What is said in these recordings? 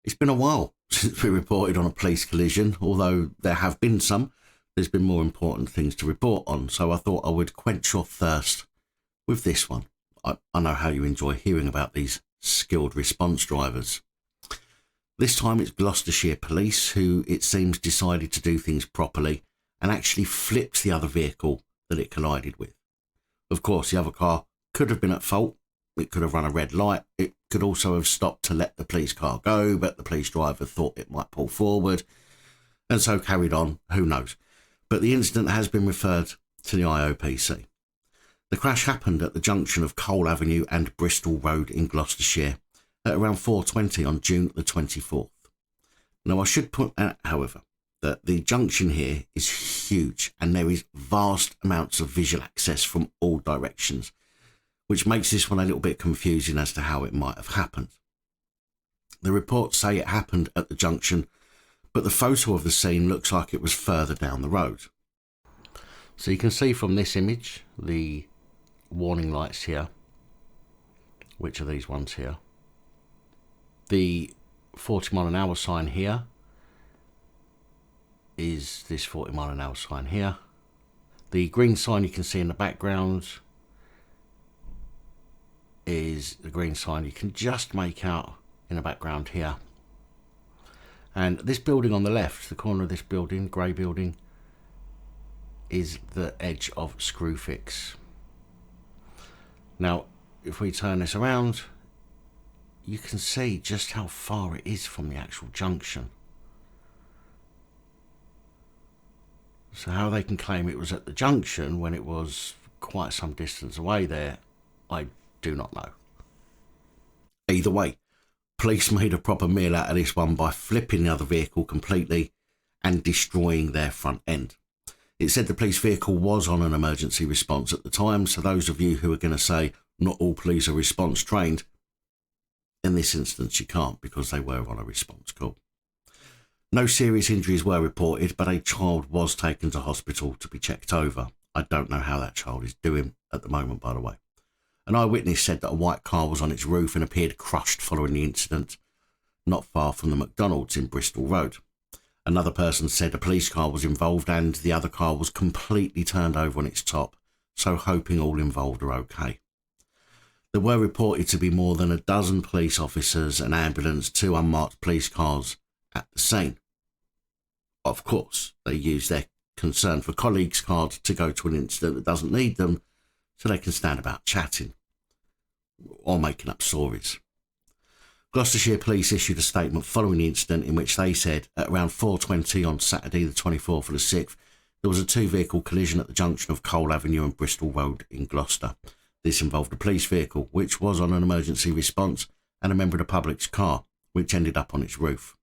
It's been a while since we reported on a police collision, although there have been some. There's been more important things to report on, so I thought I would quench your thirst with this one. I know how you enjoy hearing about these skilled response drivers. This time it's Gloucestershire police who, it seems, decided to do things properly and actually flipped the other vehicle that it collided with. Of course, the other car could have been at fault. It could have run a red light. It could also have stopped to let the police car go, but the police driver thought it might pull forward and so carried on. Who knows? But the incident has been referred to the IOPC. The crash happened at the junction of Cole Avenue and Bristol Road in Gloucestershire at around 4:20 on June the 24th. Now, I should point out, however, that the junction here is huge and there is vast amounts of visual access from all directions, which makes this one a little bit confusing as to how it might have happened. The reports say it happened at the junction, but the photo of the scene looks like it was further down the road. So you can see from this image the warning lights here, which are these ones here. The 40 mph sign here is this 40 mph sign here. The green sign you can see in the background is the green sign you can just make out in the background here. And this building on the left, the corner of this building, grey building, is the edge of Screwfix. Now, if we turn this around, you can see just how far it is from the actual junction. So how they can claim it was at the junction when it was quite some distance away there, I do not know. Either way, police made a proper meal out of this one by flipping the other vehicle completely and destroying their front end. It said the police vehicle was on an emergency response at the time, so those of you who are going to say not all police are response trained, in this instance you can't, because they were on a response call. No serious injuries were reported, but a child was taken to hospital to be checked over. I don't know how that child is doing at the moment, by the way. An eyewitness said that a white car was on its roof and appeared crushed following the incident, not far from the McDonald's in Bristol Road. Another person said a police car was involved and the other car was completely turned over on its top, so hoping all involved are okay. There were reported to be more than a dozen police officers, an ambulance, 2 unmarked police cars at the scene. Of course, they use their concern for colleagues card to go to an incident that doesn't need them, so they can stand about chatting or making up stories. Gloucestershire Police issued a statement following the incident in which they said at around 4:20 on Saturday the 24th of the 6th, there was a 2-vehicle collision at the junction of Cole Avenue and Bristol Road in Gloucester. This involved a police vehicle, which was on an emergency response, and a member of the public's car, which ended up on its roof.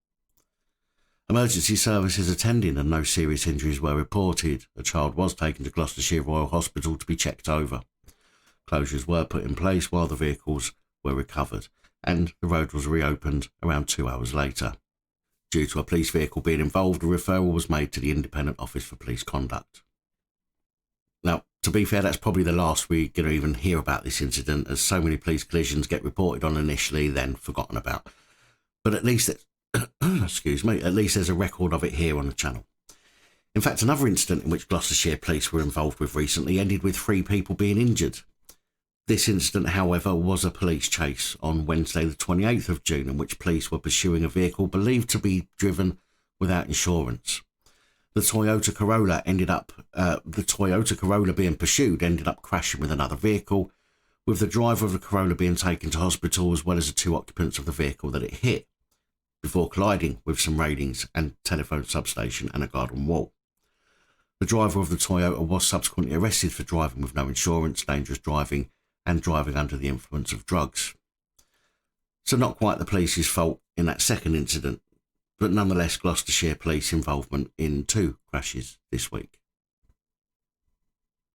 Emergency services attended and no serious injuries were reported. A child was taken to Gloucestershire Royal Hospital to be checked over. Closures were put in place while the vehicles were recovered, and the road was reopened around 2 hours later. Due to a police vehicle being involved, a referral was made to the Independent Office for Police Conduct. Now, to be fair, that's probably the last we're going to even hear about this incident, as so many police collisions get reported on initially, then forgotten about. But at least excuse me, at least there's a record of it here on the channel. In fact, another incident in which Gloucestershire police were involved with recently ended with 3 people being injured. This incident, however, was a police chase on Wednesday the 28th of June, in which police were pursuing a vehicle believed to be driven without insurance. The Toyota Corolla being pursued ended up crashing with another vehicle, with the driver of the Corolla being taken to hospital as well as the 2 occupants of the vehicle that it hit, before colliding with some railings and telephone substation and a garden wall. The driver of the Toyota was subsequently arrested for driving with no insurance, dangerous driving, and driving under the influence of drugs. So not quite the police's fault in that second incident, but nonetheless Gloucestershire police involvement in 2 crashes this week.